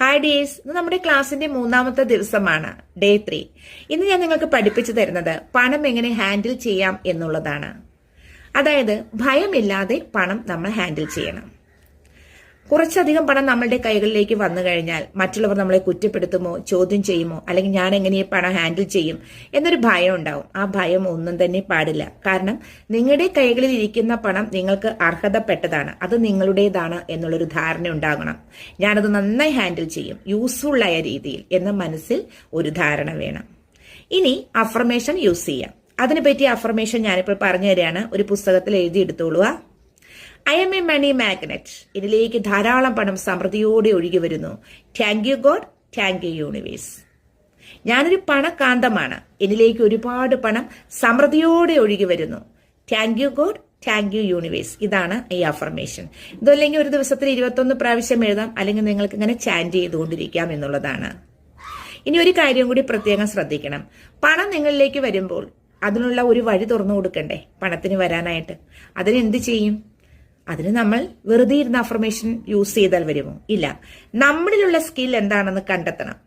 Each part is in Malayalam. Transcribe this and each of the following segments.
ഹായ് ഡിയേഴ്സ്, ഇന്ന് നമ്മുടെ ക്ലാസ്സിന്റെ 3ാമത്തെ ദിവസമാണ്, ഡേ 3. ഇന്ന് ഞാൻ നിങ്ങൾക്ക് പഠിപ്പിച്ചു തരുന്നത് പണം എങ്ങനെ ഹാൻഡിൽ ചെയ്യാം എന്നുള്ളതാണ്. അതായത് ഭയമില്ലാതെ പണം നമ്മൾ ഹാൻഡിൽ ചെയ്യണം. കുറച്ചധികം പണം നമ്മളുടെ കൈകളിലേക്ക് വന്നു കഴിഞ്ഞാൽ മറ്റുള്ളവർ നമ്മളെ കുറ്റപ്പെടുത്തുമോ, ചോദ്യം ചെയ്യുമോ, അല്ലെങ്കിൽ ഞാൻ എങ്ങനെ പണം ഹാൻഡിൽ ചെയ്യും എന്നൊരു ഭയം ഉണ്ടാവും. ആ ഭയം ഒന്നും തന്നെ പാടില്ല. കാരണം നിങ്ങളുടെ കൈകളിൽ ഇരിക്കുന്ന പണം നിങ്ങൾക്ക് അർഹതപ്പെട്ടതാണ്, അത് നിങ്ങളുടേതാണ് എന്നുള്ളൊരു ധാരണ ഉണ്ടാകണം. ഞാനത് നന്നായി ഹാൻഡിൽ ചെയ്യും, യൂസ്ഫുൾ ആയ രീതിയിൽ എന്ന മനസ്സിൽ ഒരു ധാരണ വേണം. ഇനി അഫർമേഷൻ യൂസ് ചെയ്യാം. അതിനെപ്പറ്റി അഫർമേഷൻ ഞാനിപ്പോൾ പറഞ്ഞു തരികയാണ്. ഒരു പുസ്തകത്തിൽ എഴുതിയെടുത്തോളുക. I am a money magnet. ഇതിലേക്ക് ധാരാളം പണം സമൃദ്ധിയോടെ ഒഴുകി വരുന്നു. Thank you God, thank you universe. ഞാനൊരു പണക്കാന്തമാണ്. ഇതിലേക്ക് ഒരുപാട് പണം സമൃദ്ധിയോടെ ഒഴുകി വരുന്നു. Thank you God, thank you universe. ഇതാണ് ഈ അഫർമേഷൻ. ഇതല്ലെങ്കിൽ ഒരു ദിവസത്തിൽ 21 പ്രാവശ്യം എഴുതാം, അല്ലെങ്കിൽ നിങ്ങൾക്ക് ഇങ്ങനെ ചാൻറ്റ് ചെയ്തുകൊണ്ടിരിക്കാം എന്നുള്ളതാണ്. ഇനി ഒരു കാര്യം കൂടി പ്രത്യേകം ശ്രദ്ധിക്കണം. പണം നിങ്ങളിലേക്ക് വരുമ്പോൾ അതിനുള്ള ഒരു വഴി തുറന്നു കൊടുക്കണ്ടേ പണത്തിന് വരാനായിട്ട്? അതിനെന്ത് ചെയ്യും? അതിന് നമ്മൾ വെറുതെ ഇരുന്ന അഫർമേഷൻ യൂസ് ചെയ്താൽ വരുമോ? ഇല്ല. നമ്മളിലുള്ള സ്കിൽ എന്താണെന്ന് കണ്ടെത്തണം.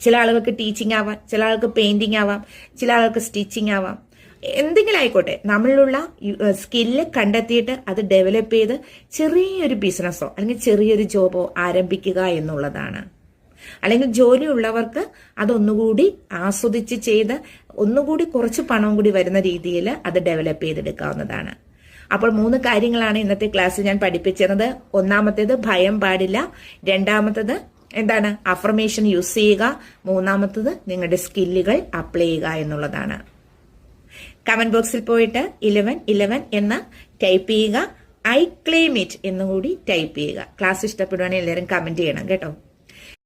ചില ആളുകൾക്ക് ടീച്ചിങ് ആവാം, ചില ആൾക്ക് പെയിന്റിങ് ആവാം, ചില ആൾക്ക് സ്റ്റിച്ചിങ് ആവാം. എന്തെങ്കിലും ആയിക്കോട്ടെ, നമ്മളിലുള്ള സ്കില്ല് കണ്ടെത്തിയിട്ട് അത് ഡെവലപ്പ് ചെയ്ത് ചെറിയൊരു ബിസിനസ്സോ അല്ലെങ്കിൽ ചെറിയൊരു ജോബോ ആരംഭിക്കുക എന്നുള്ളതാണ്. അല്ലെങ്കിൽ ജോലിയുള്ളവർക്ക് അതൊന്നുകൂടി ആസ്വദിച്ച് ചെയ്ത് ഒന്നുകൂടി കുറച്ച് പണം കൂടി വരുന്ന രീതിയിൽ അത് ഡെവലപ്പ് ചെയ്തെടുക്കാവുന്നതാണ്. അപ്പോൾ 3 കാര്യങ്ങളാണ് ഇന്നത്തെ ക്ലാസ്സിൽ ഞാൻ പഠിപ്പിച്ചിരുന്നത്. ഒന്നാമത്തേത് ഭയം പാടില്ല, രണ്ടാമത്തേത് എന്താണ് അഫർമേഷൻ യൂസ് ചെയ്യുക, മൂന്നാമത്തേത് നിങ്ങളുടെ സ്കില്ലുകൾ അപ്ലൈ ചെയ്യുക എന്നുള്ളതാണ്. കമന്റ് ബോക്സിൽ പോയിട്ട് 11 എന്ന് ടൈപ്പ് ചെയ്യുക. ഐ ക്ലെയിം ഇറ്റ് എന്നുകൂടി ടൈപ്പ് ചെയ്യുക. ക്ലാസ് ഇഷ്ടപ്പെടുവാണെങ്കിൽ എല്ലാവരും കമന്റ് ചെയ്യണം കേട്ടോ.